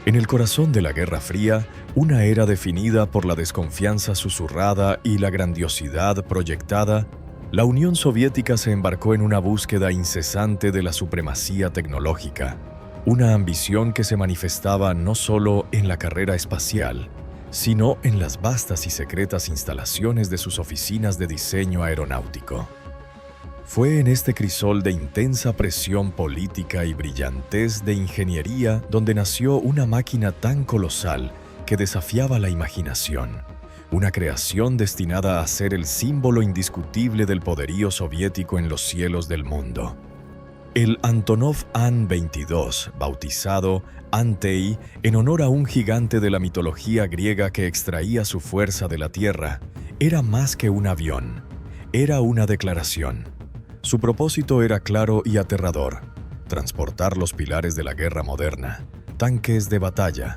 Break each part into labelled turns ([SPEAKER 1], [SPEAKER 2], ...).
[SPEAKER 1] En el corazón de la Guerra Fría, una era definida por la desconfianza susurrada y la grandiosidad proyectada, la Unión Soviética se embarcó en una búsqueda incesante de la supremacía tecnológica, una ambición que se manifestaba no solo en la carrera espacial, sino en las vastas y secretas instalaciones de sus oficinas de diseño aeronáutico. Fue en este crisol de intensa presión política y brillantez de ingeniería donde nació una máquina tan colosal que desafiaba la imaginación, una creación destinada a ser el símbolo indiscutible del poderío soviético en los cielos del mundo. El Antonov An-22, bautizado Antey en honor a un gigante de la mitología griega que extraía su fuerza de la tierra, era más que un avión, era una declaración. Su propósito era claro y aterrador: transportar los pilares de la guerra moderna, tanques de batalla,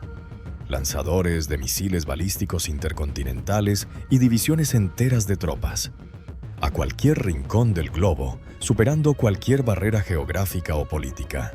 [SPEAKER 1] lanzadores de misiles balísticos intercontinentales y divisiones enteras de tropas, a cualquier rincón del globo, superando cualquier barrera geográfica o política.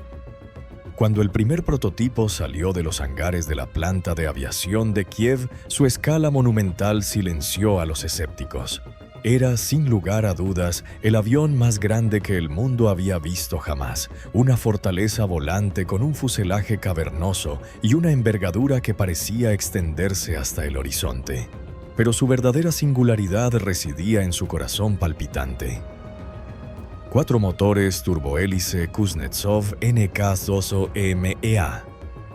[SPEAKER 1] Cuando el primer prototipo salió de los hangares de la planta de aviación de Kiev, su escala monumental silenció a los escépticos. Era, sin lugar a dudas, el avión más grande que el mundo había visto jamás, una fortaleza volante con un fuselaje cavernoso y una envergadura que parecía extenderse hasta el horizonte. Pero su verdadera singularidad residía en su corazón palpitante. 4 motores turbohélice Kuznetsov NK2OMEA,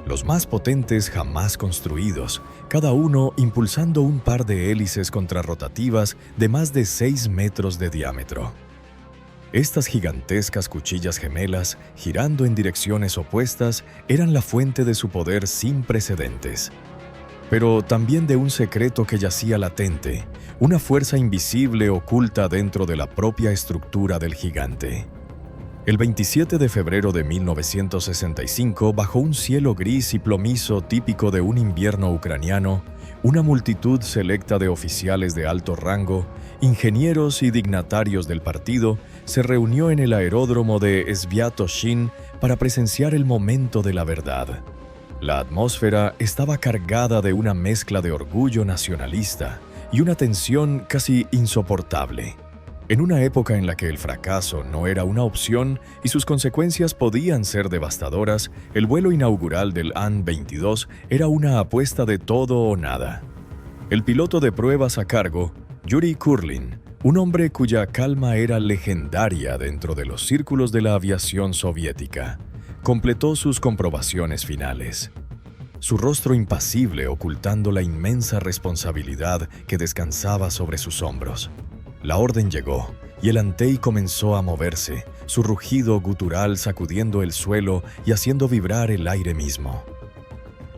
[SPEAKER 1] los más potentes jamás construidos, cada uno impulsando un par de hélices contrarrotativas de más de 6 metros de diámetro. Estas gigantescas cuchillas gemelas, girando en direcciones opuestas, eran la fuente de su poder sin precedentes. Pero también de un secreto que yacía latente, una fuerza invisible oculta dentro de la propia estructura del gigante. El 27 de febrero de 1965, bajo un cielo gris y plomizo típico de un invierno ucraniano, una multitud selecta de oficiales de alto rango, ingenieros y dignatarios del partido se reunió en el aeródromo de Sviatoshin para presenciar el momento de la verdad. La atmósfera estaba cargada de una mezcla de orgullo nacionalista y una tensión casi insoportable. En una época en la que el fracaso no era una opción y sus consecuencias podían ser devastadoras, el vuelo inaugural del An-22 era una apuesta de todo o nada. El piloto de pruebas a cargo, Yuri Kurlin, un hombre cuya calma era legendaria dentro de los círculos de la aviación soviética, completó sus comprobaciones finales. Su rostro impasible ocultando la inmensa responsabilidad que descansaba sobre sus hombros. La orden llegó, y el Antey comenzó a moverse, su rugido gutural sacudiendo el suelo y haciendo vibrar el aire mismo.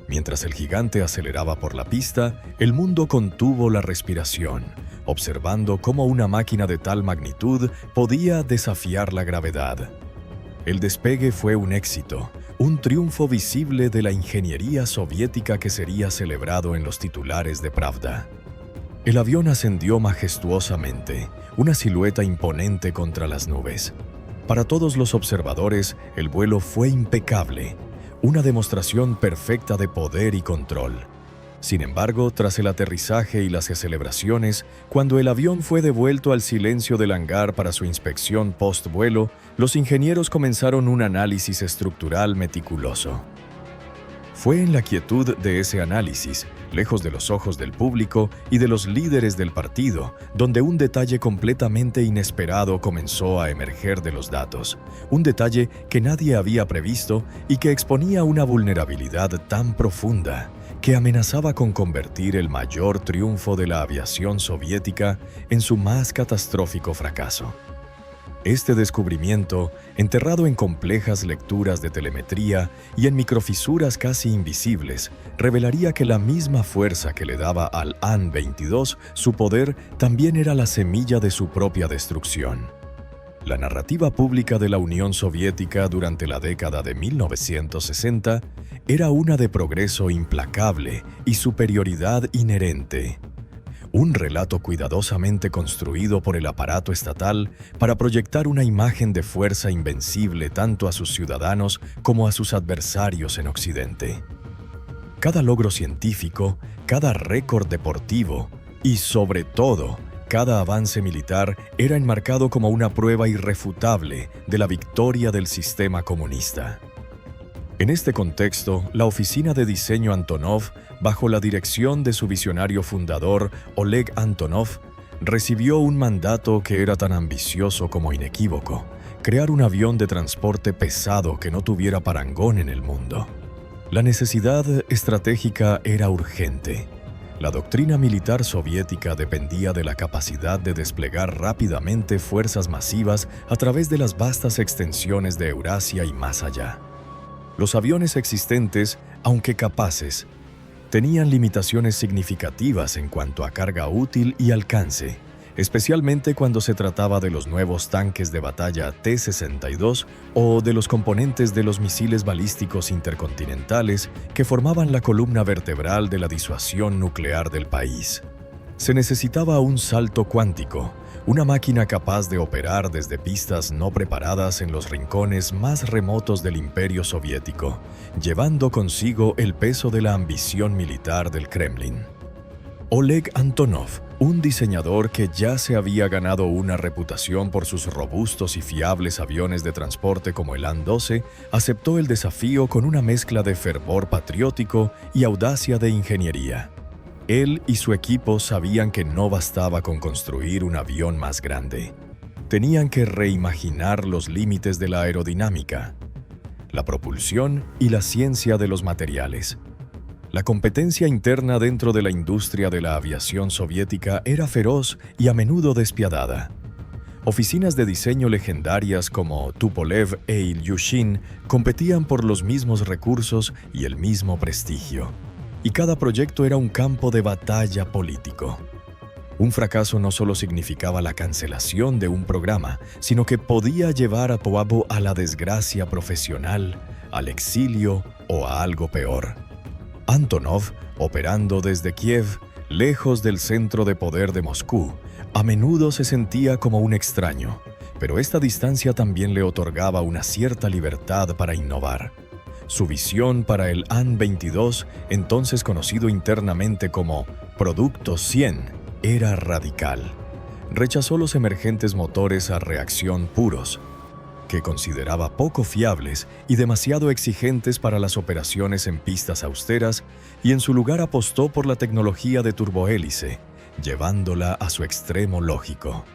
[SPEAKER 1] Mientras el gigante aceleraba por la pista, el mundo contuvo la respiración, observando cómo una máquina de tal magnitud podía desafiar la gravedad. El despegue fue un éxito, un triunfo visible de la ingeniería soviética que sería celebrado en los titulares de Pravda. El avión ascendió majestuosamente, una silueta imponente contra las nubes. Para todos los observadores, el vuelo fue impecable, una demostración perfecta de poder y control. Sin embargo, tras el aterrizaje y las celebraciones, cuando el avión fue devuelto al silencio del hangar para su inspección post-vuelo, los ingenieros comenzaron un análisis estructural meticuloso. Fue en la quietud de ese análisis, lejos de los ojos del público y de los líderes del partido, donde un detalle completamente inesperado comenzó a emerger de los datos, un detalle que nadie había previsto y que exponía una vulnerabilidad tan profunda que amenazaba con convertir el mayor triunfo de la aviación soviética en su más catastrófico fracaso. Este descubrimiento, enterrado en complejas lecturas de telemetría y en microfisuras casi invisibles, revelaría que la misma fuerza que le daba al An-22 su poder también era la semilla de su propia destrucción. La narrativa pública de la Unión Soviética durante la década de 1960 era una de progreso implacable y superioridad inherente. Un relato cuidadosamente construido por el aparato estatal para proyectar una imagen de fuerza invencible tanto a sus ciudadanos como a sus adversarios en Occidente. Cada logro científico, cada récord deportivo y, sobre todo, cada avance militar era enmarcado como una prueba irrefutable de la victoria del sistema comunista. En este contexto, la oficina de diseño Antonov, bajo la dirección de su visionario fundador, Oleg Antonov, recibió un mandato que era tan ambicioso como inequívoco: crear un avión de transporte pesado que no tuviera parangón en el mundo. La necesidad estratégica era urgente. La doctrina militar soviética dependía de la capacidad de desplegar rápidamente fuerzas masivas a través de las vastas extensiones de Eurasia y más allá. Los aviones existentes, aunque capaces, tenían limitaciones significativas en cuanto a carga útil y alcance, especialmente cuando se trataba de los nuevos tanques de batalla T-62 o de los componentes de los misiles balísticos intercontinentales que formaban la columna vertebral de la disuasión nuclear del país. Se necesitaba un salto cuántico, una máquina capaz de operar desde pistas no preparadas en los rincones más remotos del Imperio Soviético, llevando consigo el peso de la ambición militar del Kremlin. Oleg Antonov, un diseñador que ya se había ganado una reputación por sus robustos y fiables aviones de transporte como el An-12, aceptó el desafío con una mezcla de fervor patriótico y audacia de ingeniería. Él y su equipo sabían que no bastaba con construir un avión más grande. Tenían que reimaginar los límites de la aerodinámica, la propulsión y la ciencia de los materiales. La competencia interna dentro de la industria de la aviación soviética era feroz y a menudo despiadada. Oficinas de diseño legendarias como Tupolev e Ilyushin competían por los mismos recursos y el mismo prestigio. Y cada proyecto era un campo de batalla político. Un fracaso no solo significaba la cancelación de un programa, sino que podía llevar a Poabo a la desgracia profesional, al exilio o a algo peor. Antonov, operando desde Kiev, lejos del centro de poder de Moscú, a menudo se sentía como un extraño, pero esta distancia también le otorgaba una cierta libertad para innovar. Su visión para el An-22, entonces conocido internamente como Producto 100, era radical. Rechazó los emergentes motores a reacción puros, que consideraba poco fiables y demasiado exigentes para las operaciones en pistas austeras, y en su lugar apostó por la tecnología de turbohélice, llevándola a su extremo lógico.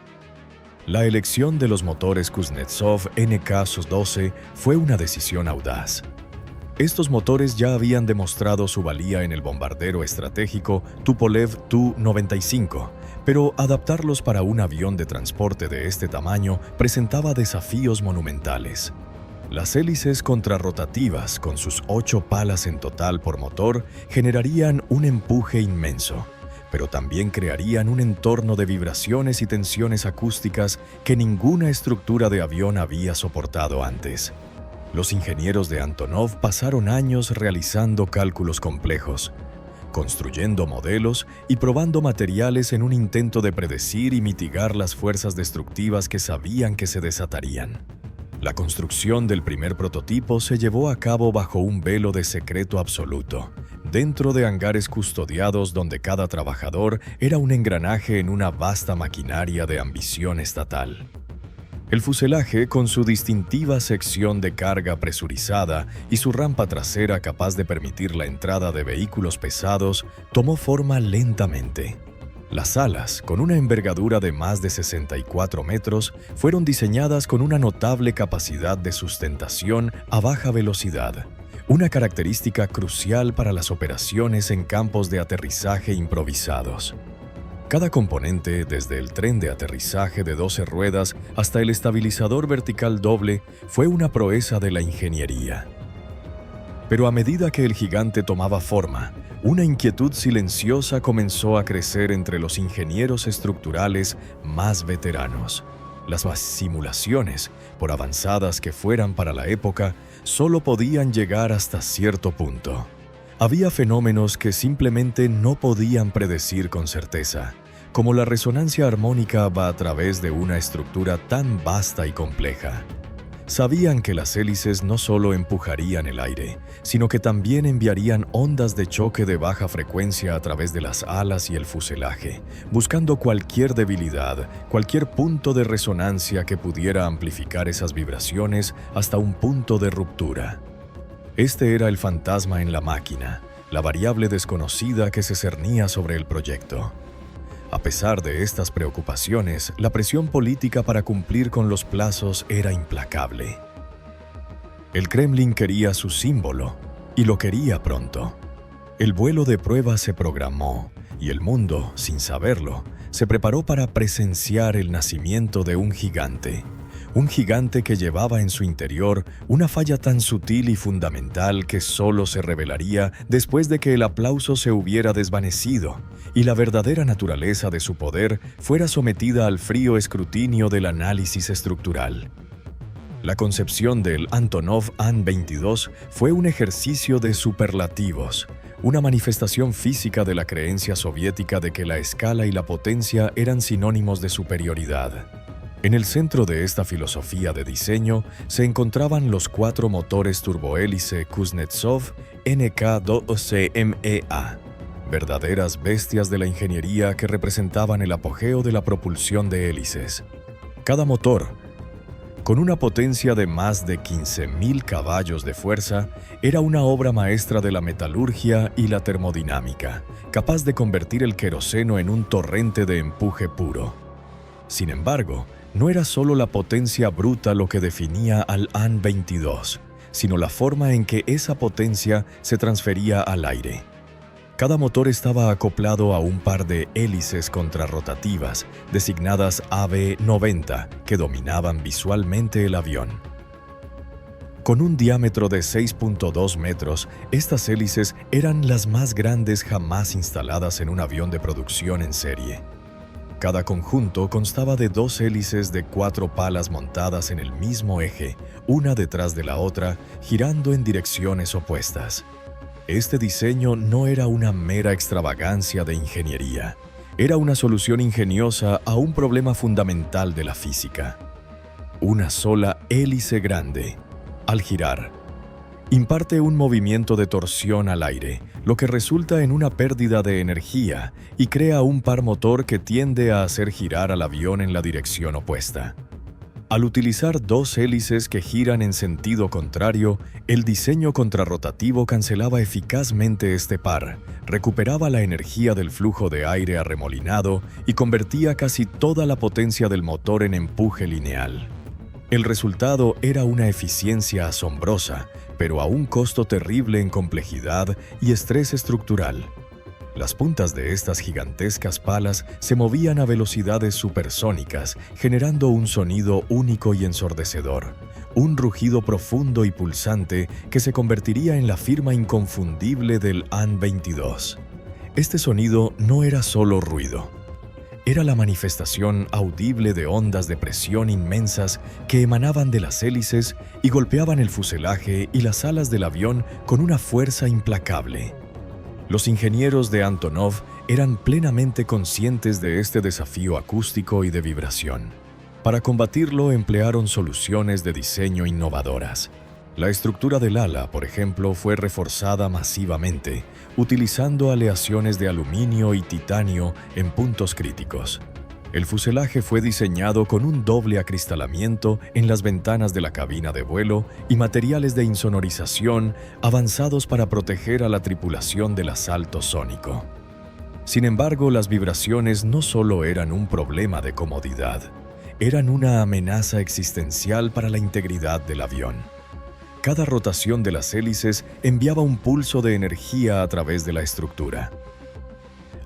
[SPEAKER 1] La elección de los motores Kuznetsov NK-12 fue una decisión audaz. Estos motores ya habían demostrado su valía en el bombardero estratégico Tupolev Tu-95, pero adaptarlos para un avión de transporte de este tamaño presentaba desafíos monumentales. Las hélices contrarrotativas, con sus 8 palas en total por motor, generarían un empuje inmenso, pero también crearían un entorno de vibraciones y tensiones acústicas que ninguna estructura de avión había soportado antes. Los ingenieros de Antonov pasaron años realizando cálculos complejos, construyendo modelos y probando materiales en un intento de predecir y mitigar las fuerzas destructivas que sabían que se desatarían. La construcción del primer prototipo se llevó a cabo bajo un velo de secreto absoluto, dentro de hangares custodiados donde cada trabajador era un engranaje en una vasta maquinaria de ambición estatal. El fuselaje, con su distintiva sección de carga presurizada y su rampa trasera capaz de permitir la entrada de vehículos pesados, tomó forma lentamente. Las alas, con una envergadura de más de 64 metros, fueron diseñadas con una notable capacidad de sustentación a baja velocidad, una característica crucial para las operaciones en campos de aterrizaje improvisados. Cada componente, desde el tren de aterrizaje de 12 ruedas hasta el estabilizador vertical doble, fue una proeza de la ingeniería. Pero a medida que el gigante tomaba forma, una inquietud silenciosa comenzó a crecer entre los ingenieros estructurales más veteranos. Las simulaciones, por avanzadas que fueran para la época, solo podían llegar hasta cierto punto. Había fenómenos que simplemente no podían predecir con certeza, como la resonancia armónica va a través de una estructura tan vasta y compleja. Sabían que las hélices no solo empujarían el aire, sino que también enviarían ondas de choque de baja frecuencia a través de las alas y el fuselaje, buscando cualquier debilidad, cualquier punto de resonancia que pudiera amplificar esas vibraciones hasta un punto de ruptura. Este era el fantasma en la máquina, la variable desconocida que se cernía sobre el proyecto. A pesar de estas preocupaciones, la presión política para cumplir con los plazos era implacable. El Kremlin quería su símbolo, y lo quería pronto. El vuelo de prueba se programó, y el mundo, sin saberlo, se preparó para presenciar el nacimiento de un gigante que llevaba en su interior una falla tan sutil y fundamental que solo se revelaría después de que el aplauso se hubiera desvanecido y la verdadera naturaleza de su poder fuera sometida al frío escrutinio del análisis estructural. La concepción del Antonov An-22 fue un ejercicio de superlativos, una manifestación física de la creencia soviética de que la escala y la potencia eran sinónimos de superioridad. En el centro de esta filosofía de diseño se encontraban los 4 motores turbohélice Kuznetsov NK-2CMEA, verdaderas bestias de la ingeniería que representaban el apogeo de la propulsión de hélices. Cada motor, con una potencia de más de 15.000 caballos de fuerza, era una obra maestra de la metalurgia y la termodinámica, capaz de convertir el queroseno en un torrente de empuje puro. Sin embargo, no era solo la potencia bruta lo que definía al An-22, sino la forma en que esa potencia se transfería al aire. Cada motor estaba acoplado a un par de hélices contrarrotativas, designadas AB-90, que dominaban visualmente el avión. Con un diámetro de 6.2 metros, estas hélices eran las más grandes jamás instaladas en un avión de producción en serie. Cada conjunto constaba de 2 hélices de 4 palas montadas en el mismo eje, una detrás de la otra, girando en direcciones opuestas. Este diseño no era una mera extravagancia de ingeniería, era una solución ingeniosa a un problema fundamental de la física. Una sola hélice grande, al girar, imparte un movimiento de torsión al aire, lo que resulta en una pérdida de energía y crea un par motor que tiende a hacer girar al avión en la dirección opuesta. Al utilizar 2 hélices que giran en sentido contrario, el diseño contrarrotativo cancelaba eficazmente este par, recuperaba la energía del flujo de aire arremolinado y convertía casi toda la potencia del motor en empuje lineal. El resultado era una eficiencia asombrosa, pero a un costo terrible en complejidad y estrés estructural. Las puntas de estas gigantescas palas se movían a velocidades supersónicas, generando un sonido único y ensordecedor, un rugido profundo y pulsante que se convertiría en la firma inconfundible del An-22. Este sonido no era solo ruido. Era la manifestación audible de ondas de presión inmensas que emanaban de las hélices y golpeaban el fuselaje y las alas del avión con una fuerza implacable. Los ingenieros de Antonov eran plenamente conscientes de este desafío acústico y de vibración. Para combatirlo emplearon soluciones de diseño innovadoras. La estructura del ala, por ejemplo, fue reforzada masivamente, utilizando aleaciones de aluminio y titanio en puntos críticos. El fuselaje fue diseñado con un doble acristalamiento en las ventanas de la cabina de vuelo y materiales de insonorización avanzados para proteger a la tripulación del asalto sónico. Sin embargo, las vibraciones no solo eran un problema de comodidad, eran una amenaza existencial para la integridad del avión. Cada rotación de las hélices enviaba un pulso de energía a través de la estructura.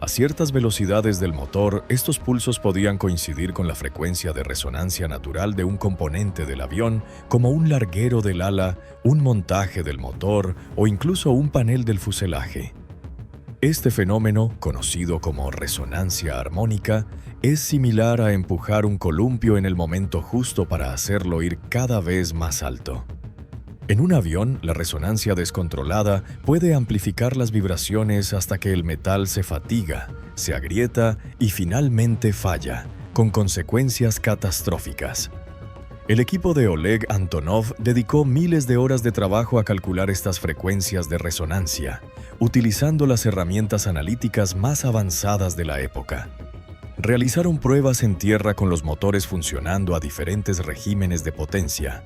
[SPEAKER 1] A ciertas velocidades del motor, estos pulsos podían coincidir con la frecuencia de resonancia natural de un componente del avión, como un larguero del ala, un montaje del motor o incluso un panel del fuselaje. Este fenómeno, conocido como resonancia armónica, es similar a empujar un columpio en el momento justo para hacerlo ir cada vez más alto. En un avión, la resonancia descontrolada puede amplificar las vibraciones hasta que el metal se fatiga, se agrieta y finalmente falla, con consecuencias catastróficas. El equipo de Oleg Antonov dedicó miles de horas de trabajo a calcular estas frecuencias de resonancia, utilizando las herramientas analíticas más avanzadas de la época. Realizaron pruebas en tierra con los motores funcionando a diferentes regímenes de potencia,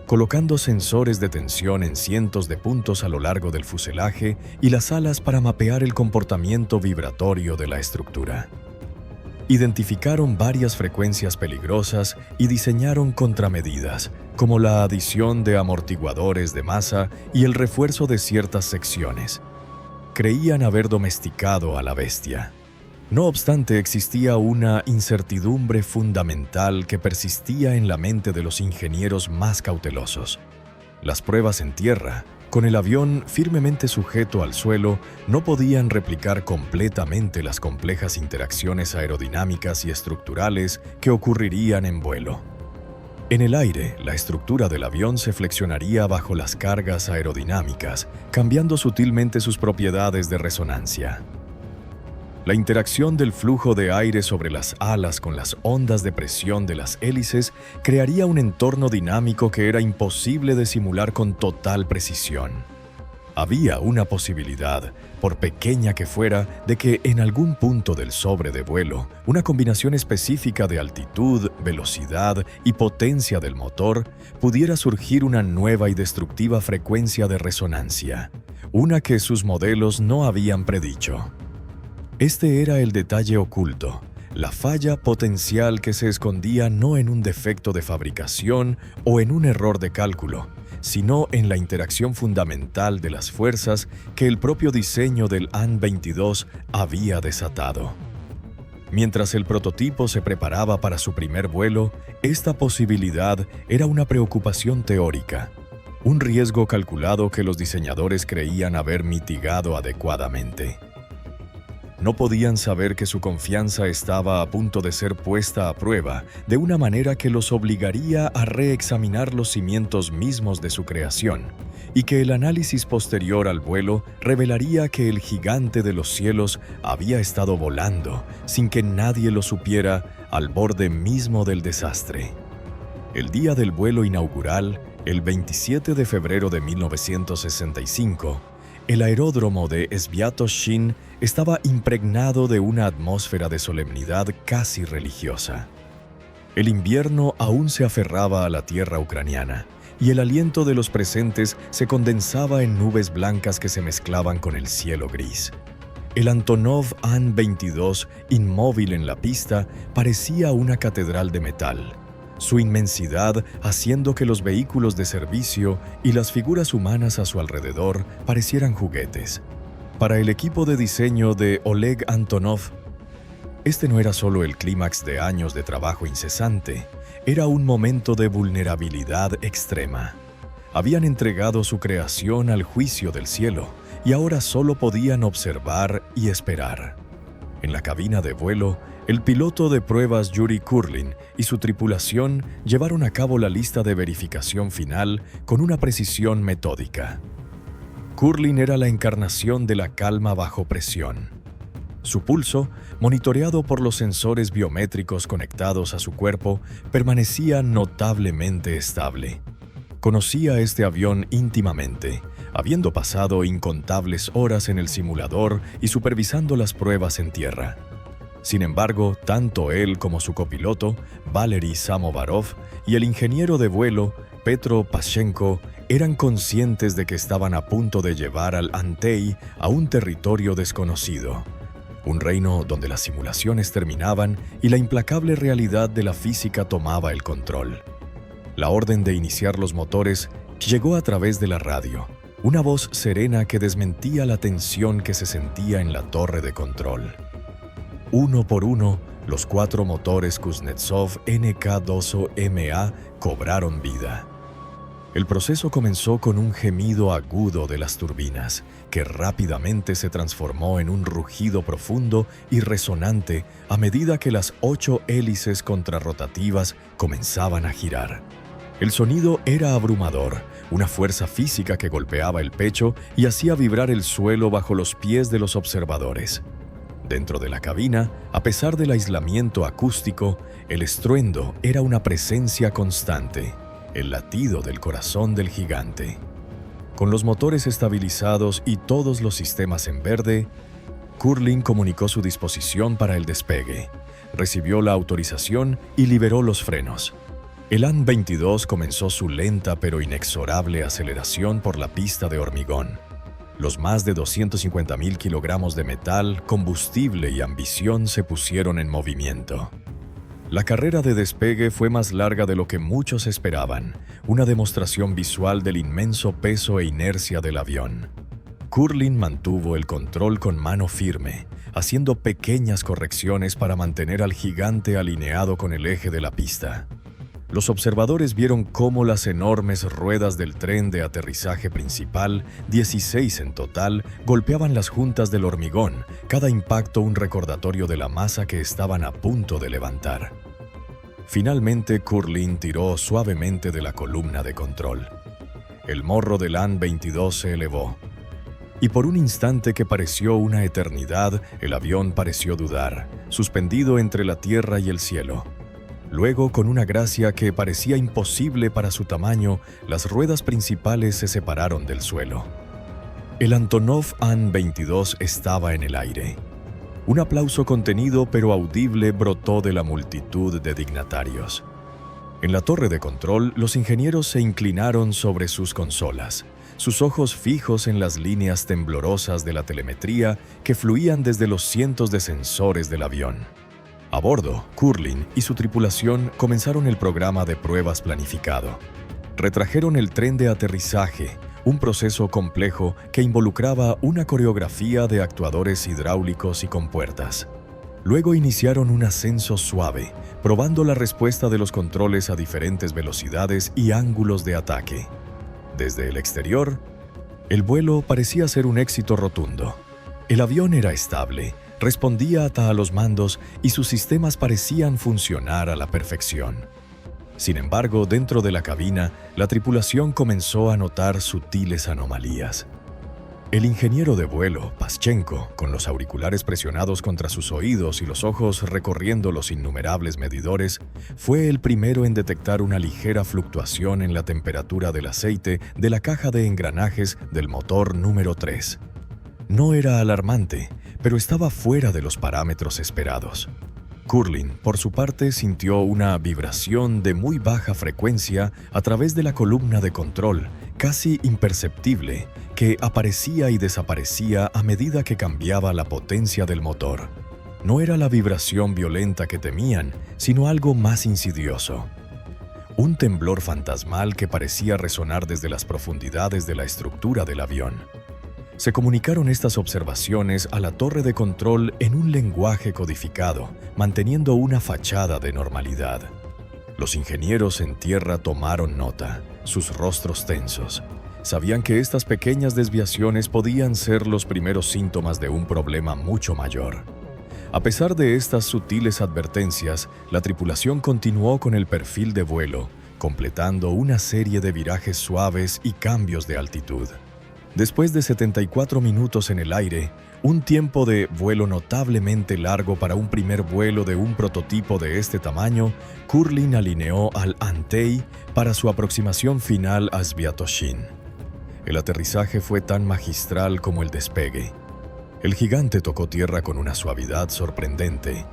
[SPEAKER 1] colocando sensores de tensión en cientos de puntos a lo largo del fuselaje y las alas para mapear el comportamiento vibratorio de la estructura. Identificaron varias frecuencias peligrosas y diseñaron contramedidas, como la adición de amortiguadores de masa y el refuerzo de ciertas secciones. Creían haber domesticado a la bestia. No obstante, existía una incertidumbre fundamental que persistía en la mente de los ingenieros más cautelosos. Las pruebas en tierra, con el avión firmemente sujeto al suelo, no podían replicar completamente las complejas interacciones aerodinámicas y estructurales que ocurrirían en vuelo. En el aire, la estructura del avión se flexionaría bajo las cargas aerodinámicas, cambiando sutilmente sus propiedades de resonancia. La interacción del flujo de aire sobre las alas con las ondas de presión de las hélices crearía un entorno dinámico que era imposible de simular con total precisión. Había una posibilidad, por pequeña que fuera, de que en algún punto del sobre de vuelo, una combinación específica de altitud, velocidad y potencia del motor pudiera surgir una nueva y destructiva frecuencia de resonancia, una que sus modelos no habían predicho. Este era el detalle oculto, la falla potencial que se escondía no en un defecto de fabricación o en un error de cálculo, sino en la interacción fundamental de las fuerzas que el propio diseño del AN-22 había desatado. Mientras el prototipo se preparaba para su primer vuelo, esta posibilidad era una preocupación teórica, un riesgo calculado que los diseñadores creían haber mitigado adecuadamente. No podían saber que su confianza estaba a punto de ser puesta a prueba de una manera que los obligaría a reexaminar los cimientos mismos de su creación, y que el análisis posterior al vuelo revelaría que el gigante de los cielos había estado volando, sin que nadie lo supiera, al borde mismo del desastre. El día del vuelo inaugural, el 27 de febrero de 1965, el aeródromo de Sviatoshin estaba impregnado de una atmósfera de solemnidad casi religiosa. El invierno aún se aferraba a la tierra ucraniana, y el aliento de los presentes se condensaba en nubes blancas que se mezclaban con el cielo gris. El Antonov An-22, inmóvil en la pista, parecía una catedral de metal, su inmensidad haciendo que los vehículos de servicio y las figuras humanas a su alrededor parecieran juguetes. Para el equipo de diseño de Oleg Antonov, este no era solo el clímax de años de trabajo incesante, era un momento de vulnerabilidad extrema. Habían entregado su creación al juicio del cielo y ahora solo podían observar y esperar. En la cabina de vuelo, el piloto de pruebas Yuri Kurlin y su tripulación llevaron a cabo la lista de verificación final con una precisión metódica. Kurlin era la encarnación de la calma bajo presión. Su pulso, monitoreado por los sensores biométricos conectados a su cuerpo, permanecía notablemente estable. Conocía este avión íntimamente, habiendo pasado incontables horas en el simulador y supervisando las pruebas en tierra. Sin embargo, tanto él como su copiloto, Valery Samovarov, y el ingeniero de vuelo, Petro Pashenko, eran conscientes de que estaban a punto de llevar al Antey a un territorio desconocido, un reino donde las simulaciones terminaban y la implacable realidad de la física tomaba el control. La orden de iniciar los motores llegó a través de la radio, una voz serena que desmentía la tensión que se sentía en la torre de control. Uno por uno, los 4 motores Kuznetsov NK2MA cobraron vida. El proceso comenzó con un gemido agudo de las turbinas, que rápidamente se transformó en un rugido profundo y resonante a medida que las 8 hélices contrarrotativas comenzaban a girar. El sonido era abrumador, una fuerza física que golpeaba el pecho y hacía vibrar el suelo bajo los pies de los observadores. Dentro de la cabina, a pesar del aislamiento acústico, el estruendo era una presencia constante, el latido del corazón del gigante. Con los motores estabilizados y todos los sistemas en verde, Curling comunicó su disposición para el despegue, recibió la autorización y liberó los frenos. El An-22 comenzó su lenta pero inexorable aceleración por la pista de hormigón. Los más de 250.000 kilogramos de metal, combustible y ambición se pusieron en movimiento. La carrera de despegue fue más larga de lo que muchos esperaban, una demostración visual del inmenso peso e inercia del avión. Curling mantuvo el control con mano firme, haciendo pequeñas correcciones para mantener al gigante alineado con el eje de la pista. Los observadores vieron cómo las enormes ruedas del tren de aterrizaje principal, 16 en total, golpeaban las juntas del hormigón, cada impacto un recordatorio de la masa que estaban a punto de levantar. Finalmente, Curling tiró suavemente de la columna de control. El morro del An-22 se elevó, y por un instante que pareció una eternidad, el avión pareció dudar, suspendido entre la tierra y el cielo. Luego, con una gracia que parecía imposible para su tamaño, las ruedas principales se separaron del suelo. El Antonov An-22 estaba en el aire. Un aplauso contenido pero audible brotó de la multitud de dignatarios. En la torre de control, los ingenieros se inclinaron sobre sus consolas, sus ojos fijos en las líneas temblorosas de la telemetría que fluían desde los cientos de sensores del avión. A bordo, Curling y su tripulación comenzaron el programa de pruebas planificado. Retrajeron el tren de aterrizaje, un proceso complejo que involucraba una coreografía de actuadores hidráulicos y compuertas. Luego iniciaron un ascenso suave, probando la respuesta de los controles a diferentes velocidades y ángulos de ataque. Desde el exterior, el vuelo parecía ser un éxito rotundo. El avión era estable, respondía a los mandos y sus sistemas parecían funcionar a la perfección. Sin embargo, dentro de la cabina, la tripulación comenzó a notar sutiles anomalías. El ingeniero de vuelo, Paschenko, con los auriculares presionados contra sus oídos y los ojos recorriendo los innumerables medidores, fue el primero en detectar una ligera fluctuación en la temperatura del aceite de la caja de engranajes del motor número 3. No era alarmante, pero estaba fuera de los parámetros esperados. Curling, por su parte, sintió una vibración de muy baja frecuencia a través de la columna de control, casi imperceptible, que aparecía y desaparecía a medida que cambiaba la potencia del motor. No era la vibración violenta que temían, sino algo más insidioso. Un temblor fantasmal que parecía resonar desde las profundidades de la estructura del avión. Se comunicaron estas observaciones a la torre de control en un lenguaje codificado, manteniendo una fachada de normalidad. Los ingenieros en tierra tomaron nota, sus rostros tensos. Sabían que estas pequeñas desviaciones podían ser los primeros síntomas de un problema mucho mayor. A pesar de estas sutiles advertencias, la tripulación continuó con el perfil de vuelo, completando una serie de virajes suaves y cambios de altitud. Después de 74 minutos en el aire, un tiempo de vuelo notablemente largo para un primer vuelo de un prototipo de este tamaño, Curling alineó al Antey para su aproximación final a Sviatoshin. El aterrizaje fue tan magistral como el despegue. El gigante tocó tierra con una suavidad sorprendente.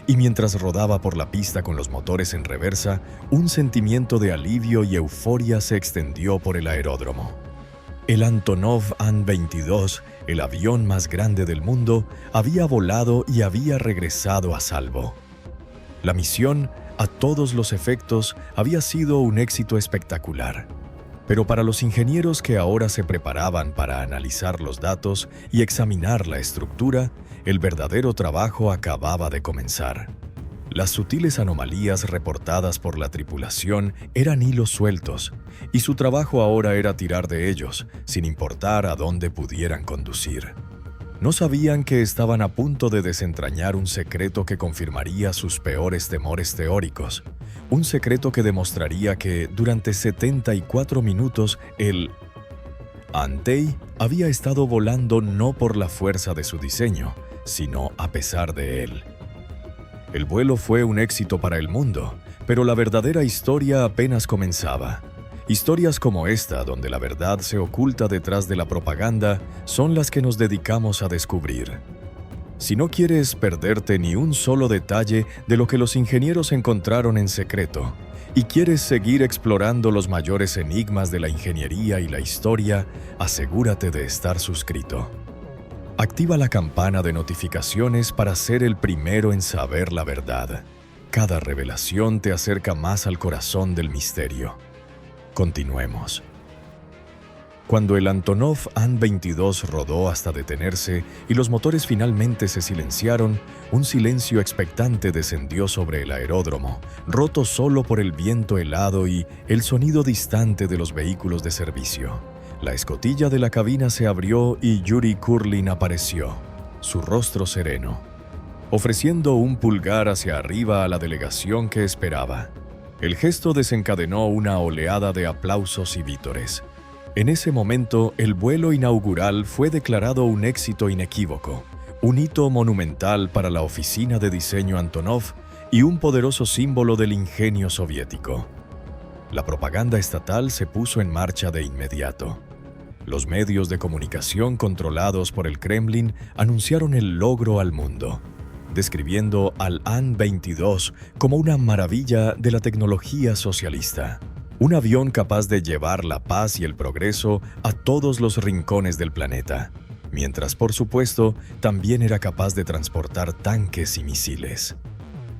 [SPEAKER 1] Y mientras rodaba por la pista con los motores en reversa, un sentimiento de alivio y euforia se extendió por el aeródromo. El Antonov An-22, el avión más grande del mundo, había volado y había regresado a salvo. La misión, a todos los efectos, había sido un éxito espectacular. Pero para los ingenieros que ahora se preparaban para analizar los datos y examinar la estructura, el verdadero trabajo acababa de comenzar. Las sutiles anomalías reportadas por la tripulación eran hilos sueltos, y su trabajo ahora era tirar de ellos, sin importar a dónde pudieran conducir. No sabían que estaban a punto de desentrañar un secreto que confirmaría sus peores temores teóricos, un secreto que demostraría que, durante 74 minutos, el Antey había estado volando no por la fuerza de su diseño, sino a pesar de él. El vuelo fue un éxito para el mundo, pero la verdadera historia apenas comenzaba. Historias como esta, donde la verdad se oculta detrás de la propaganda, son las que nos dedicamos a descubrir. Si no quieres perderte ni un solo detalle de lo que los ingenieros encontraron en secreto, y quieres seguir explorando los mayores enigmas de la ingeniería y la historia, asegúrate de estar suscrito. Activa la campana de notificaciones para ser el primero en saber la verdad. Cada revelación te acerca más al corazón del misterio. Continuemos. Cuando el Antonov An-22 rodó hasta detenerse y los motores finalmente se silenciaron, un silencio expectante descendió sobre el aeródromo, roto solo por el viento helado y el sonido distante de los vehículos de servicio. La escotilla de la cabina se abrió y Yuri Kurlin apareció, su rostro sereno, ofreciendo un pulgar hacia arriba a la delegación que esperaba. El gesto desencadenó una oleada de aplausos y vítores. En ese momento, el vuelo inaugural fue declarado un éxito inequívoco, un hito monumental para la oficina de diseño Antonov y un poderoso símbolo del ingenio soviético. La propaganda estatal se puso en marcha de inmediato. Los medios de comunicación controlados por el Kremlin anunciaron el logro al mundo, describiendo al An-22 como una maravilla de la tecnología socialista. Un avión capaz de llevar la paz y el progreso a todos los rincones del planeta, mientras, por supuesto, también era capaz de transportar tanques y misiles.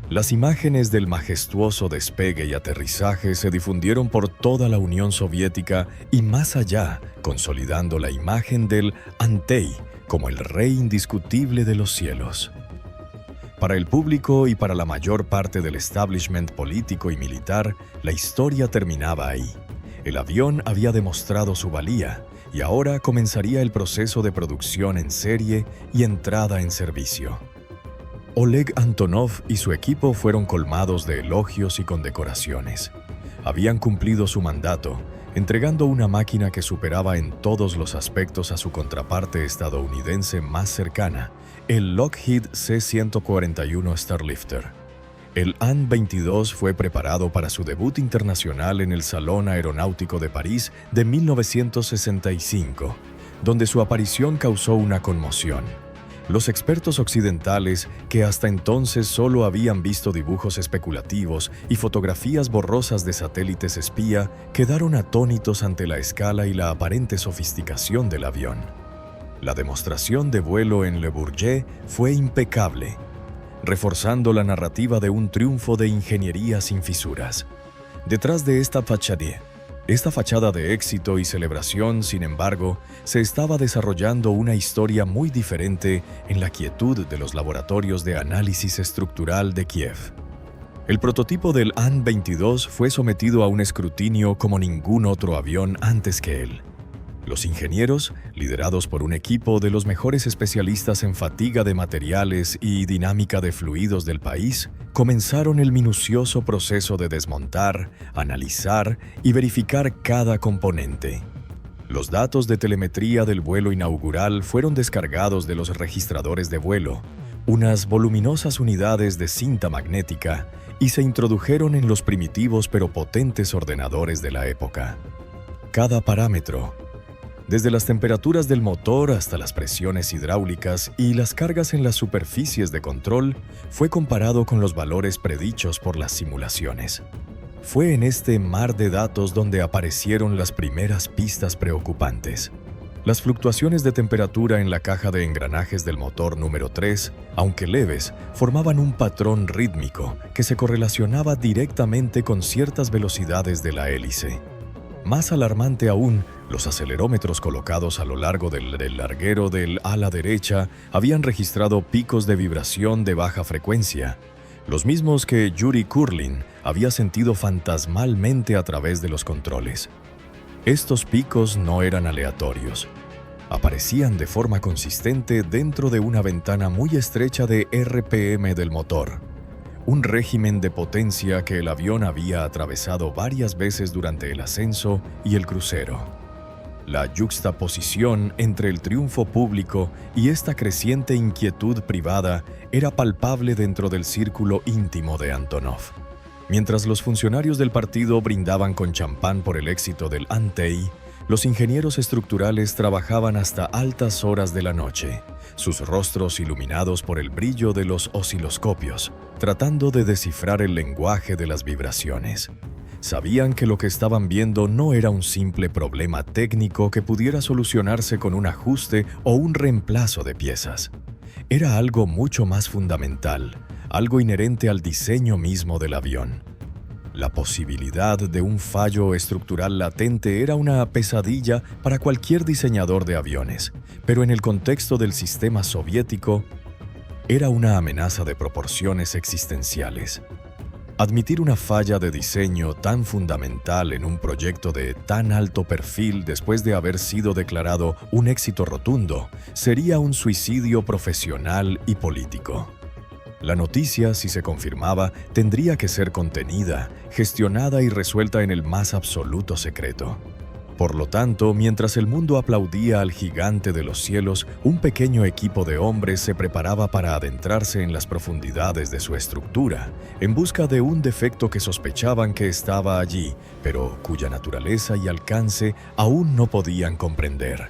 [SPEAKER 1] Las imágenes del majestuoso despegue y aterrizaje se difundieron por toda la Unión Soviética y más allá, consolidando la imagen del Antey como el rey indiscutible de los cielos. Para el público y para la mayor parte del establishment político y militar, la historia terminaba ahí. El avión había demostrado su valía y ahora comenzaría el proceso de producción en serie y entrada en servicio. Oleg Antonov y su equipo fueron colmados de elogios y condecoraciones. Habían cumplido su mandato, entregando una máquina que superaba en todos los aspectos a su contraparte estadounidense más cercana, el Lockheed C-141 Starlifter. El An-22 fue preparado para su debut internacional en el Salón Aeronáutico de París de 1965, donde su aparición causó una conmoción. Los expertos occidentales, que hasta entonces solo habían visto dibujos especulativos y fotografías borrosas de satélites espía, quedaron atónitos ante la escala y la aparente sofisticación del avión. La demostración de vuelo en Le Bourget fue impecable, reforzando la narrativa de un triunfo de ingeniería sin fisuras. Detrás de esta fachada de éxito y celebración, sin embargo, se estaba desarrollando una historia muy diferente en la quietud de los laboratorios de análisis estructural de Kiev. El prototipo del An-22 fue sometido a un escrutinio como ningún otro avión antes que él. Los ingenieros, liderados por un equipo de los mejores especialistas en fatiga de materiales y dinámica de fluidos del país, comenzaron el minucioso proceso de desmontar, analizar y verificar cada componente. Los datos de telemetría del vuelo inaugural fueron descargados de los registradores de vuelo, unas voluminosas unidades de cinta magnética, y se introdujeron en los primitivos pero potentes ordenadores de la época. Cada parámetro, desde las temperaturas del motor hasta las presiones hidráulicas y las cargas en las superficies de control, fue comparado con los valores predichos por las simulaciones. Fue en este mar de datos donde aparecieron las primeras pistas preocupantes. Las fluctuaciones de temperatura en la caja de engranajes del motor número 3, aunque leves, formaban un patrón rítmico que se correlacionaba directamente con ciertas velocidades de la hélice. Más alarmante aún, los acelerómetros colocados a lo largo del larguero del ala derecha habían registrado picos de vibración de baja frecuencia, los mismos que Yuri Kurlin había sentido fantasmalmente a través de los controles. Estos picos no eran aleatorios. Aparecían de forma consistente dentro de una ventana muy estrecha de RPM del motor, un régimen de potencia que el avión había atravesado varias veces durante el ascenso y el crucero. La yuxtaposición entre el triunfo público y esta creciente inquietud privada era palpable dentro del círculo íntimo de Antonov. Mientras los funcionarios del partido brindaban con champán por el éxito del Antey, los ingenieros estructurales trabajaban hasta altas horas de la noche, sus rostros iluminados por el brillo de los osciloscopios, tratando de descifrar el lenguaje de las vibraciones. Sabían que lo que estaban viendo no era un simple problema técnico que pudiera solucionarse con un ajuste o un reemplazo de piezas. Era algo mucho más fundamental, algo inherente al diseño mismo del avión. La posibilidad de un fallo estructural latente era una pesadilla para cualquier diseñador de aviones, pero en el contexto del sistema soviético, era una amenaza de proporciones existenciales. Admitir una falla de diseño tan fundamental en un proyecto de tan alto perfil después de haber sido declarado un éxito rotundo sería un suicidio profesional y político. La noticia, si se confirmaba, tendría que ser contenida, gestionada y resuelta en el más absoluto secreto. Por lo tanto, mientras el mundo aplaudía al gigante de los cielos, un pequeño equipo de hombres se preparaba para adentrarse en las profundidades de su estructura, en busca de un defecto que sospechaban que estaba allí, pero cuya naturaleza y alcance aún no podían comprender.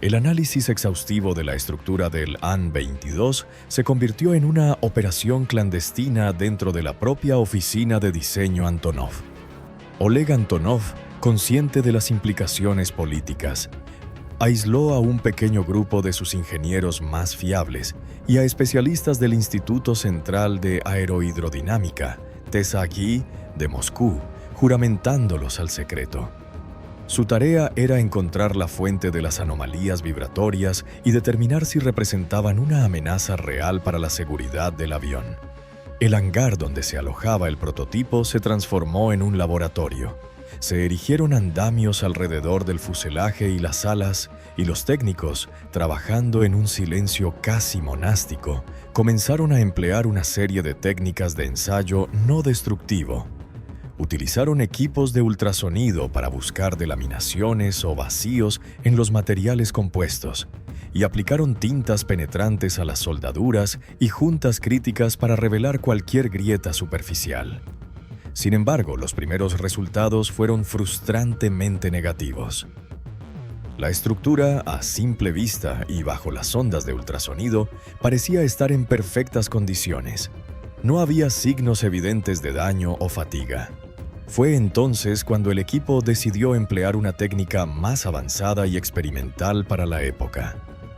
[SPEAKER 1] El análisis exhaustivo de la estructura del An-22 se convirtió en una operación clandestina dentro de la propia oficina de diseño Antonov. Oleg Antonov, consciente de las implicaciones políticas, aisló a un pequeño grupo de sus ingenieros más fiables y a especialistas del Instituto Central de Aerohidrodinámica, TSAGI, de Moscú, juramentándolos al secreto. Su tarea era encontrar la fuente de las anomalías vibratorias y determinar si representaban una amenaza real para la seguridad del avión. El hangar donde se alojaba el prototipo se transformó en un laboratorio. Se erigieron andamios alrededor del fuselaje y las alas, y los técnicos, trabajando en un silencio casi monástico, comenzaron a emplear una serie de técnicas de ensayo no destructivo. Utilizaron equipos de ultrasonido para buscar delaminaciones o vacíos en los materiales compuestos y aplicaron tintas penetrantes a las soldaduras y juntas críticas para revelar cualquier grieta superficial. Sin embargo, los primeros resultados fueron frustrantemente negativos. La estructura, a simple vista y bajo las ondas de ultrasonido, parecía estar en perfectas condiciones. No había signos evidentes de daño o fatiga. Fue entonces cuando el equipo decidió emplear una técnica más avanzada y experimental para la época: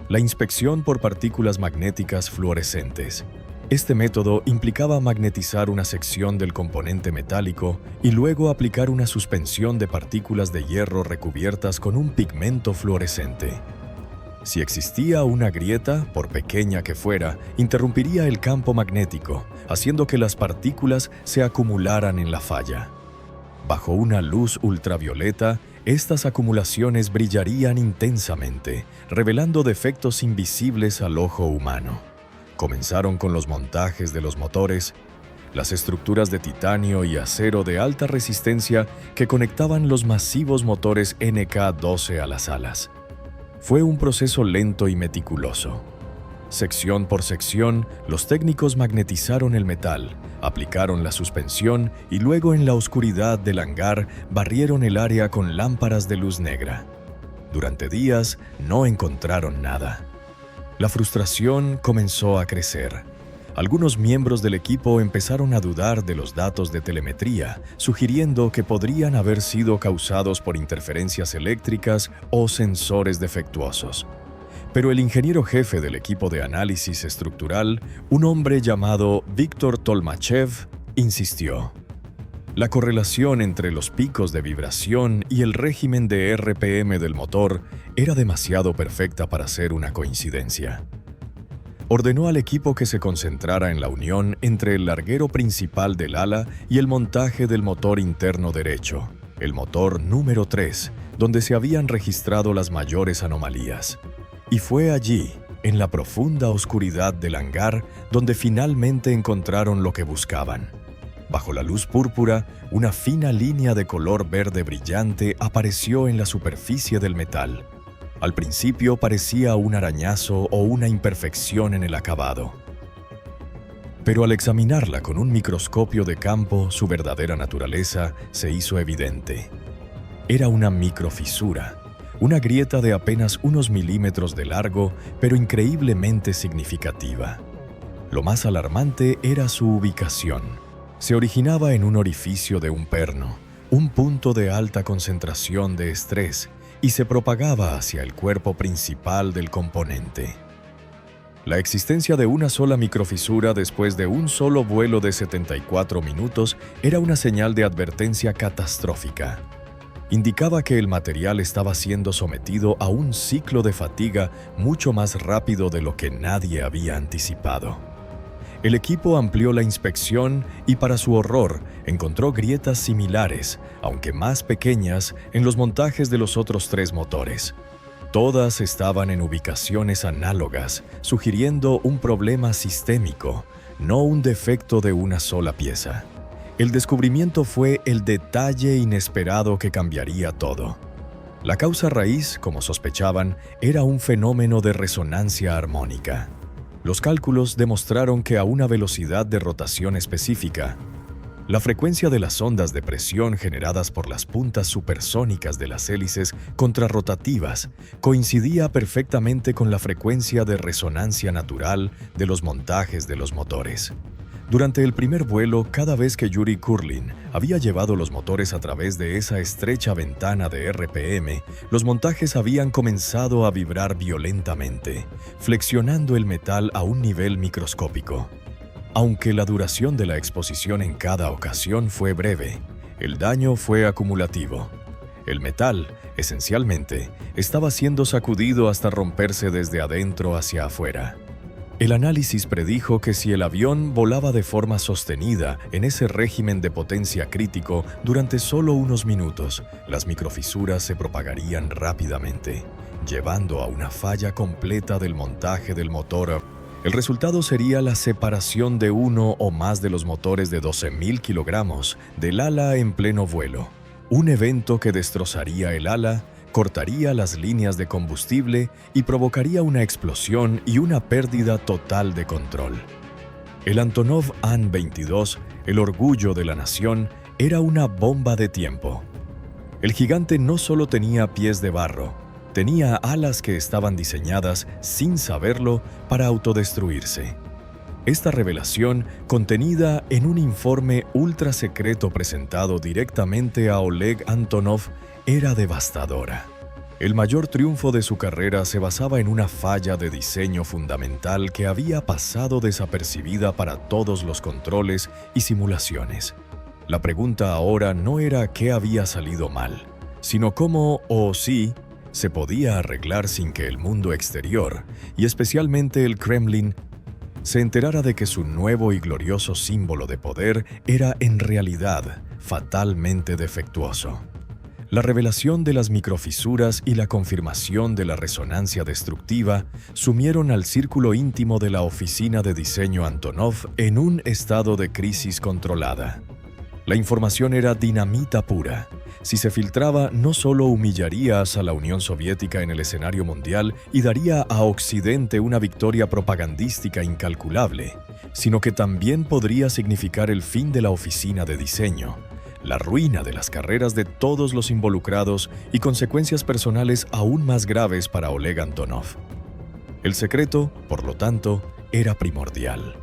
[SPEAKER 1] la inspección por partículas magnéticas fluorescentes. Este método implicaba magnetizar una sección del componente metálico y luego aplicar una suspensión de partículas de hierro recubiertas con un pigmento fluorescente. Si existía una grieta, por pequeña que fuera, interrumpiría el campo magnético, haciendo que las partículas se acumularan en la falla. Bajo una luz ultravioleta, estas acumulaciones brillarían intensamente, revelando defectos invisibles al ojo humano. Comenzaron con los montajes de los motores, las estructuras de titanio y acero de alta resistencia que conectaban los masivos motores NK-12 a las alas. Fue un proceso lento y meticuloso. Sección por sección, los técnicos magnetizaron el metal, aplicaron la suspensión y luego en la oscuridad del hangar barrieron el área con lámparas de luz negra. Durante días no encontraron nada. La frustración comenzó a crecer. Algunos miembros del equipo empezaron a dudar de los datos de telemetría, sugiriendo que podrían haber sido causados por interferencias eléctricas o sensores defectuosos. Pero el ingeniero jefe del equipo de análisis estructural, un hombre llamado Víctor Tolmachev, insistió. La correlación entre los picos de vibración y el régimen de RPM del motor era demasiado perfecta para ser una coincidencia. Ordenó al equipo que se concentrara en la unión entre el larguero principal del ala y el montaje del motor interno derecho, el motor número 3, donde se habían registrado las mayores anomalías. Y fue allí, en la profunda oscuridad del hangar, donde finalmente encontraron lo que buscaban: Bajo la luz púrpura, una fina línea de color verde brillante apareció en la superficie del metal. Al principio parecía un arañazo o una imperfección en el acabado. Pero al examinarla con un microscopio de campo, su verdadera naturaleza se hizo evidente. Era una microfisura, una grieta de apenas unos milímetros de largo, pero increíblemente significativa. Lo más alarmante era su ubicación. Se originaba en un orificio de un perno, un punto de alta concentración de estrés, y se propagaba hacia el cuerpo principal del componente. La existencia de una sola microfisura después de un solo vuelo de 74 minutos era una señal de advertencia catastrófica. Indicaba que el material estaba siendo sometido a un ciclo de fatiga mucho más rápido de lo que nadie había anticipado. El equipo amplió la inspección y, para su horror, encontró grietas similares, aunque más pequeñas, en los montajes de los otros 3 motores. Todas estaban en ubicaciones análogas, sugiriendo un problema sistémico, no un defecto de una sola pieza. El descubrimiento fue el detalle inesperado que cambiaría todo. La causa raíz, como sospechaban, era un fenómeno de resonancia armónica. Los cálculos demostraron que a una velocidad de rotación específica, la frecuencia de las ondas de presión generadas por las puntas supersónicas de las hélices contrarrotativas coincidía perfectamente con la frecuencia de resonancia natural de los montajes de los motores. Durante el primer vuelo, cada vez que Yuri Kurlin había llevado los motores a través de esa estrecha ventana de RPM, los montajes habían comenzado a vibrar violentamente, flexionando el metal a un nivel microscópico. Aunque la duración de la exposición en cada ocasión fue breve, el daño fue acumulativo. El metal, esencialmente, estaba siendo sacudido hasta romperse desde adentro hacia afuera. El análisis predijo que si el avión volaba de forma sostenida en ese régimen de potencia crítico durante solo unos minutos, las microfisuras se propagarían rápidamente, llevando a una falla completa del montaje del motor. El resultado sería la separación de uno o más de los motores de 12.000 kilogramos del ala en pleno vuelo, un evento que destrozaría el ala, cortaría las líneas de combustible y provocaría una explosión y una pérdida total de control. El Antonov An-22, el orgullo de la nación, era una bomba de tiempo. El gigante no solo tenía pies de barro, tenía alas que estaban diseñadas, sin saberlo, para autodestruirse. Esta revelación, contenida en un informe ultra secreto presentado directamente a Oleg Antonov, era devastadora. El mayor triunfo de su carrera se basaba en una falla de diseño fundamental que había pasado desapercibida para todos los controles y simulaciones. La pregunta ahora no era qué había salido mal, sino cómo o si se podía arreglar sin que el mundo exterior, y especialmente el Kremlin, se enterara de que su nuevo y glorioso símbolo de poder era en realidad fatalmente defectuoso. La revelación de las microfisuras y la confirmación de la resonancia destructiva sumieron al círculo íntimo de la oficina de diseño Antonov en un estado de crisis controlada. La información era dinamita pura. Si se filtraba, no solo humillaría a la Unión Soviética en el escenario mundial y daría a Occidente una victoria propagandística incalculable, sino que también podría significar el fin de la oficina de diseño, la ruina de las carreras de todos los involucrados y consecuencias personales aún más graves para Oleg Antonov. El secreto, por lo tanto, era primordial.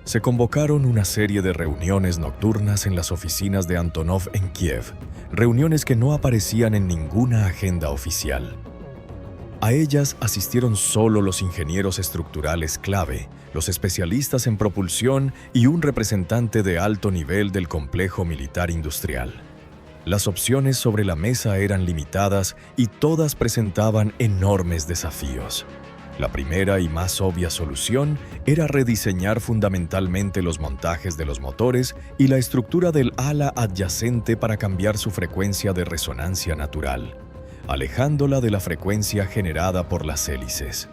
[SPEAKER 1] Se convocaron una serie de reuniones nocturnas en las oficinas de Antonov en Kiev, reuniones que no aparecían en ninguna agenda oficial. A ellas asistieron solo los ingenieros estructurales clave, los especialistas en propulsión y un representante de alto nivel del complejo militar industrial. Las opciones sobre la mesa eran limitadas y todas presentaban enormes desafíos. La primera y más obvia solución era rediseñar fundamentalmente los montajes de los motores y la estructura del ala adyacente para cambiar su frecuencia de resonancia natural, alejándola de la frecuencia generada por las hélices.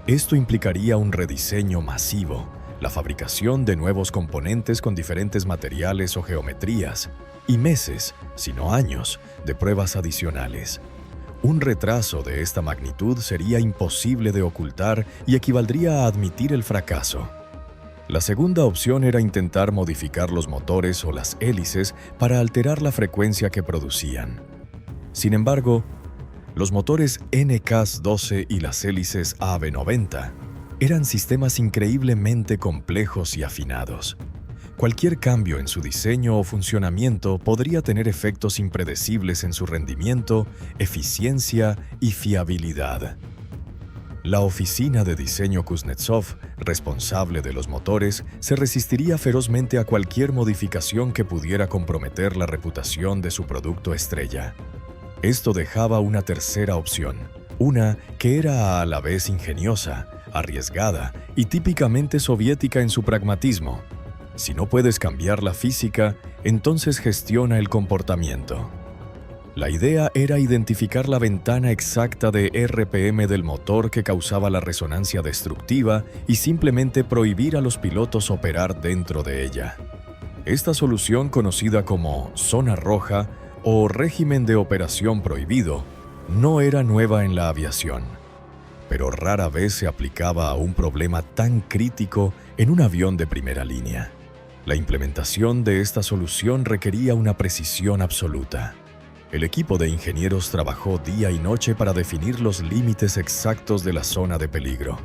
[SPEAKER 1] Esto implicaría un rediseño masivo, la fabricación de nuevos componentes con diferentes materiales o geometrías, y meses, si no años, de pruebas adicionales. Un retraso de esta magnitud sería imposible de ocultar y equivaldría a admitir el fracaso. La segunda opción era intentar modificar los motores o las hélices para alterar la frecuencia que producían. Sin embargo, los motores NCAS-12 y las hélices AB-90 eran sistemas increíblemente complejos y afinados. Cualquier cambio en su diseño o funcionamiento podría tener efectos impredecibles en su rendimiento, eficiencia y fiabilidad. La oficina de diseño Kuznetsov, responsable de los motores, se resistiría ferozmente a cualquier modificación que pudiera comprometer la reputación de su producto estrella. Esto dejaba una tercera opción, una que era a la vez ingeniosa, arriesgada y típicamente soviética en su pragmatismo. Si no puedes cambiar la física, entonces gestiona el comportamiento. La idea era identificar la ventana exacta de RPM del motor que causaba la resonancia destructiva y simplemente prohibir a los pilotos operar dentro de ella. Esta solución, conocida como zona roja o régimen de operación prohibido, no era nueva en la aviación, pero rara vez se aplicaba a un problema tan crítico en un avión de primera línea. La implementación de esta solución requería una precisión absoluta. El equipo de ingenieros trabajó día y noche para definir los límites exactos de la zona de peligro.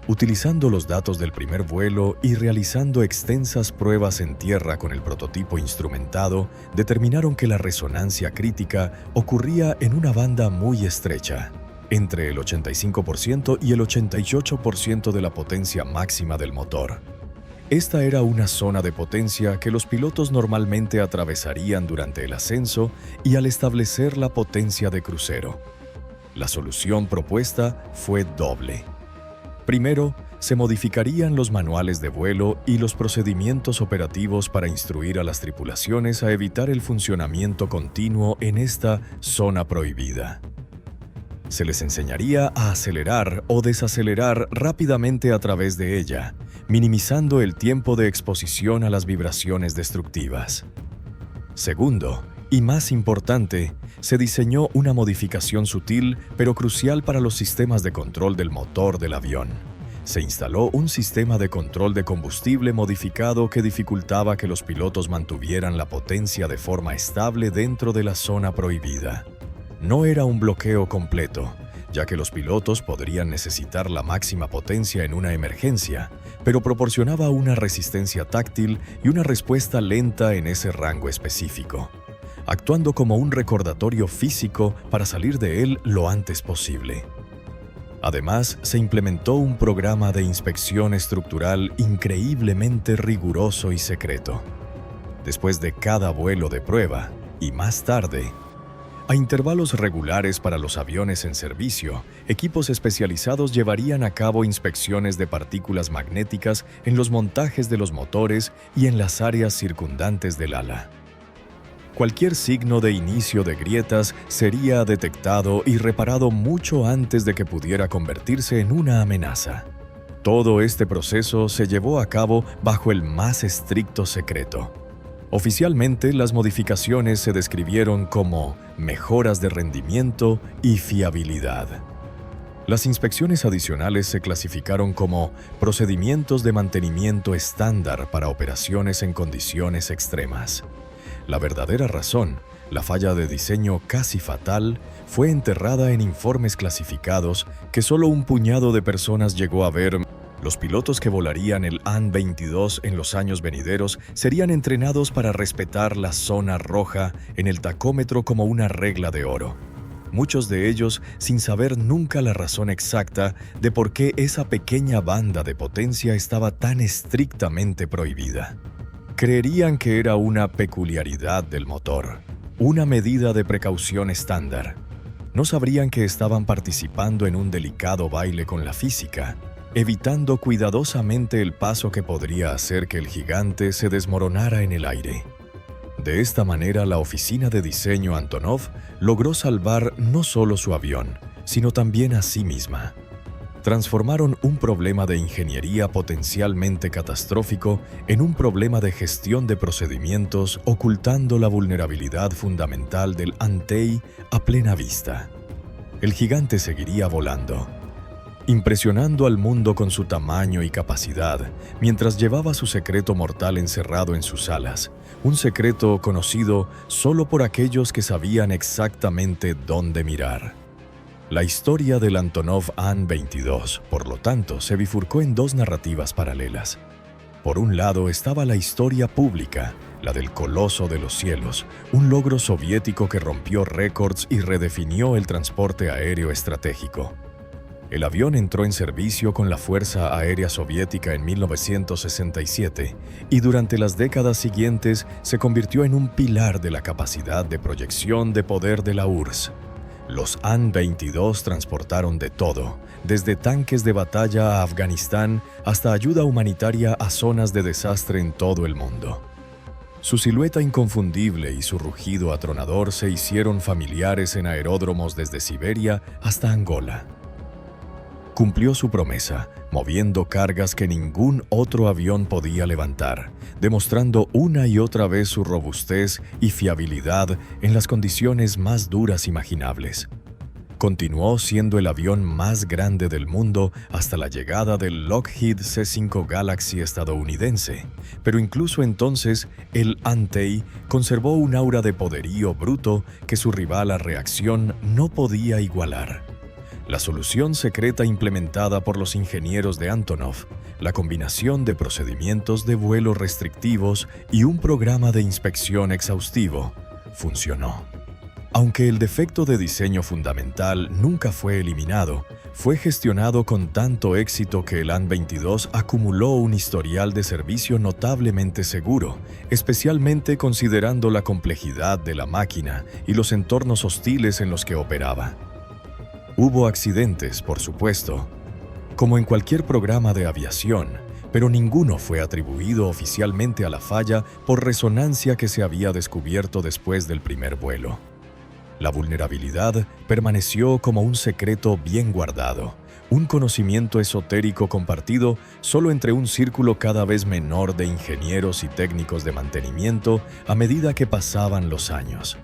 [SPEAKER 1] Utilizando los datos del primer vuelo y realizando extensas pruebas en tierra con el prototipo instrumentado, determinaron que la resonancia crítica ocurría en una banda muy estrecha, entre el 85% y el 88% de la potencia máxima del motor. Esta era una zona de potencia que los pilotos normalmente atravesarían durante el ascenso y al establecer la potencia de crucero. La solución propuesta fue doble. Primero, se modificarían los manuales de vuelo y los procedimientos operativos para instruir a las tripulaciones a evitar el funcionamiento continuo en esta zona prohibida. Se les enseñaría a acelerar o desacelerar rápidamente a través de ella, minimizando el tiempo de exposición a las vibraciones destructivas. Segundo, y más importante, se diseñó una modificación sutil pero crucial para los sistemas de control del motor del avión. Se instaló un sistema de control de combustible modificado que dificultaba que los pilotos mantuvieran la potencia de forma estable dentro de la zona prohibida. No era un bloqueo completo, ya que los pilotos podrían necesitar la máxima potencia en una emergencia, pero proporcionaba una resistencia táctil y una respuesta lenta en ese rango específico, actuando como un recordatorio físico para salir de él lo antes posible. Además, se implementó un programa de inspección estructural increíblemente riguroso y secreto. Después de cada vuelo de prueba, y más tarde, a intervalos regulares para los aviones en servicio, equipos especializados llevarían a cabo inspecciones de partículas magnéticas en los montajes de los motores y en las áreas circundantes del ala. Cualquier signo de inicio de grietas sería detectado y reparado mucho antes de que pudiera convertirse en una amenaza. Todo este proceso se llevó a cabo bajo el más estricto secreto. Oficialmente, las modificaciones se describieron como mejoras de rendimiento y fiabilidad. Las inspecciones adicionales se clasificaron como procedimientos de mantenimiento estándar para operaciones en condiciones extremas. La verdadera razón, la falla de diseño casi fatal, fue enterrada en informes clasificados que solo un puñado de personas llegó a ver. Los pilotos que volarían el AN-22 en los años venideros serían entrenados para respetar la zona roja en el tacómetro como una regla de oro. Muchos de ellos sin saber nunca la razón exacta de por qué esa pequeña banda de potencia estaba tan estrictamente prohibida. Creerían que era una peculiaridad del motor, una medida de precaución estándar. No sabrían que estaban participando en un delicado baile con la física, evitando cuidadosamente el paso que podría hacer que el gigante se desmoronara en el aire. De esta manera, la oficina de diseño Antonov logró salvar no solo su avión, sino también a sí misma. transformaron un problema de ingeniería potencialmente catastrófico en un problema de gestión de procedimientos, ocultando la vulnerabilidad fundamental del Antey a plena vista. El gigante seguiría volando, impresionando al mundo con su tamaño y capacidad, mientras llevaba su secreto mortal encerrado en sus alas, un secreto conocido solo por aquellos que sabían exactamente dónde mirar. La historia del Antonov An-22, por lo tanto, se bifurcó en dos narrativas paralelas. Por un lado estaba la historia pública, la del Coloso de los Cielos, un logro soviético que rompió récords y redefinió el transporte aéreo estratégico. El avión entró en servicio con la Fuerza Aérea Soviética en 1967 y durante las décadas siguientes se convirtió en un pilar de la capacidad de proyección de poder de la URSS. Los An-22 transportaron de todo, desde tanques de batalla a Afganistán hasta ayuda humanitaria a zonas de desastre en todo el mundo. Su silueta inconfundible y su rugido atronador se hicieron familiares en aeródromos desde Siberia hasta Angola. Cumplió su promesa, moviendo cargas que ningún otro avión podía levantar, demostrando una y otra vez su robustez y fiabilidad en las condiciones más duras imaginables. Continuó siendo el avión más grande del mundo hasta la llegada del Lockheed C-5 Galaxy estadounidense, pero incluso entonces el Antey conservó un aura de poderío bruto que su rival a reacción no podía igualar. La solución secreta implementada por los ingenieros de Antonov, la combinación de procedimientos de vuelo restrictivos y un programa de inspección exhaustivo, funcionó. Aunque el defecto de diseño fundamental nunca fue eliminado, fue gestionado con tanto éxito que el An-22 acumuló un historial de servicio notablemente seguro, especialmente considerando la complejidad de la máquina y los entornos hostiles en los que operaba. Hubo accidentes, por supuesto, como en cualquier programa de aviación, pero ninguno fue atribuido oficialmente a la falla por resonancia que se había descubierto después del primer vuelo. La vulnerabilidad permaneció como un secreto bien guardado, un conocimiento esotérico compartido solo entre un círculo cada vez menor de ingenieros y técnicos de mantenimiento a medida que pasaban los años.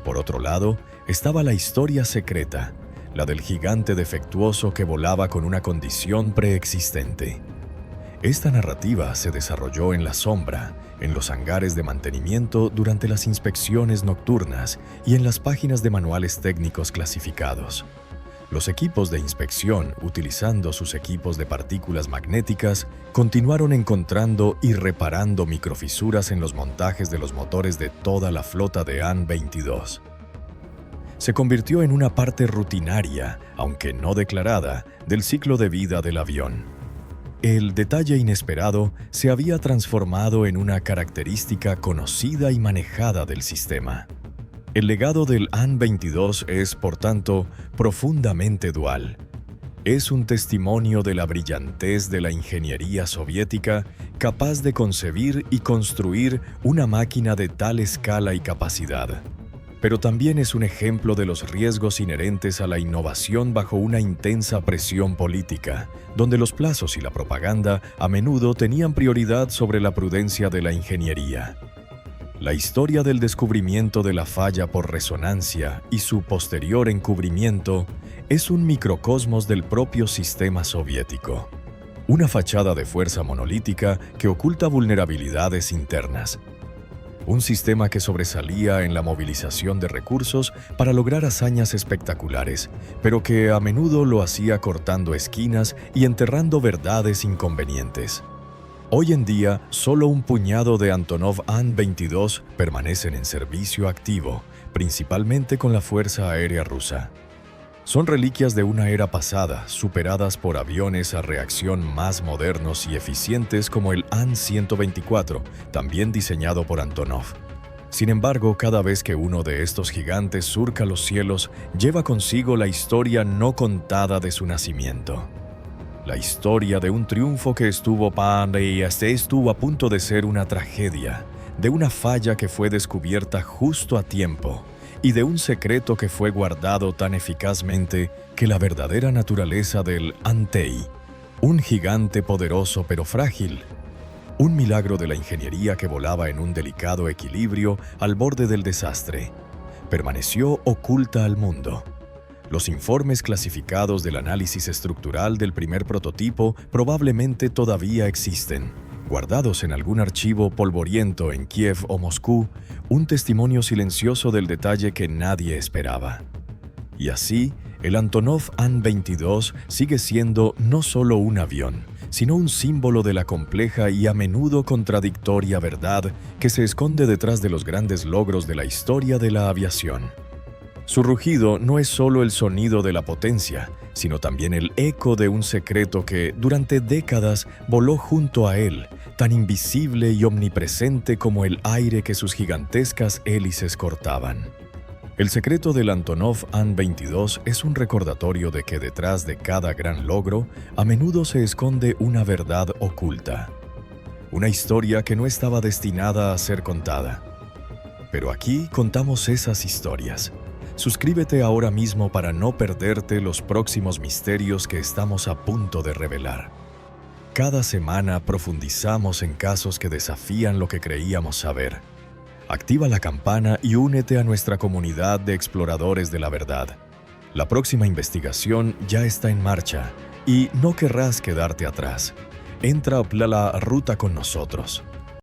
[SPEAKER 1] Por otro lado, estaba la historia secreta, la del gigante defectuoso que volaba con una condición preexistente. Esta narrativa se desarrolló en la sombra, en los hangares de mantenimiento durante las inspecciones nocturnas y en las páginas de manuales técnicos clasificados. Los equipos de inspección, utilizando sus equipos de partículas magnéticas, continuaron encontrando y reparando microfisuras en los montajes de los motores de toda la flota de An-22. Se convirtió en una parte rutinaria, aunque no declarada, del ciclo de vida del avión. El detalle inesperado se había transformado en una característica conocida y manejada del sistema. El legado del An-22 es, por tanto, profundamente dual. Es un testimonio de la brillantez de la ingeniería soviética, capaz de concebir y construir una máquina de tal escala y capacidad. Pero también es un ejemplo de los riesgos inherentes a la innovación bajo una intensa presión política, donde los plazos y la propaganda a menudo tenían prioridad sobre la prudencia de la ingeniería. La historia del descubrimiento de la falla por resonancia y su posterior encubrimiento es un microcosmos del propio sistema soviético. Una fachada de fuerza monolítica que oculta vulnerabilidades internas. Un sistema que sobresalía en la movilización de recursos para lograr hazañas espectaculares, pero que a menudo lo hacía cortando esquinas y enterrando verdades inconvenientes. Hoy en día, solo un puñado de Antonov An-22 permanecen en servicio activo, principalmente con la Fuerza Aérea Rusa. Son reliquias de una era pasada, superadas por aviones a reacción más modernos y eficientes como el An-124, también diseñado por Antonov. Sin embargo, cada vez que uno de estos gigantes surca los cielos, lleva consigo la historia no contada de su nacimiento. La historia de un triunfo que estuvo a punto de ser una tragedia, de una falla que fue descubierta justo a tiempo, y de un secreto que fue guardado tan eficazmente que la verdadera naturaleza del Antei, un gigante poderoso pero frágil, un milagro de la ingeniería que volaba en un delicado equilibrio al borde del desastre, permaneció oculta al mundo. Los informes clasificados del análisis estructural del primer prototipo probablemente todavía existen, guardados en algún archivo polvoriento en Kiev o Moscú, un testimonio silencioso del detalle que nadie esperaba. Y así, el Antonov An-22 sigue siendo no solo un avión, sino un símbolo de la compleja y a menudo contradictoria verdad que se esconde detrás de los grandes logros de la historia de la aviación. Su rugido no es solo el sonido de la potencia, sino también el eco de un secreto que, durante décadas, voló junto a él, tan invisible y omnipresente como el aire que sus gigantescas hélices cortaban. El secreto del Antonov An-22 es un recordatorio de que detrás de cada gran logro, a menudo se esconde una verdad oculta. Una historia que no estaba destinada a ser contada. Pero aquí contamos esas historias. Suscríbete ahora mismo para no perderte los próximos misterios que estamos a punto de revelar. Cada semana profundizamos en casos que desafían lo que creíamos saber. Activa la campana y únete a nuestra comunidad de exploradores de la verdad. La próxima investigación ya está en marcha y no querrás quedarte atrás. Entra a la ruta con nosotros.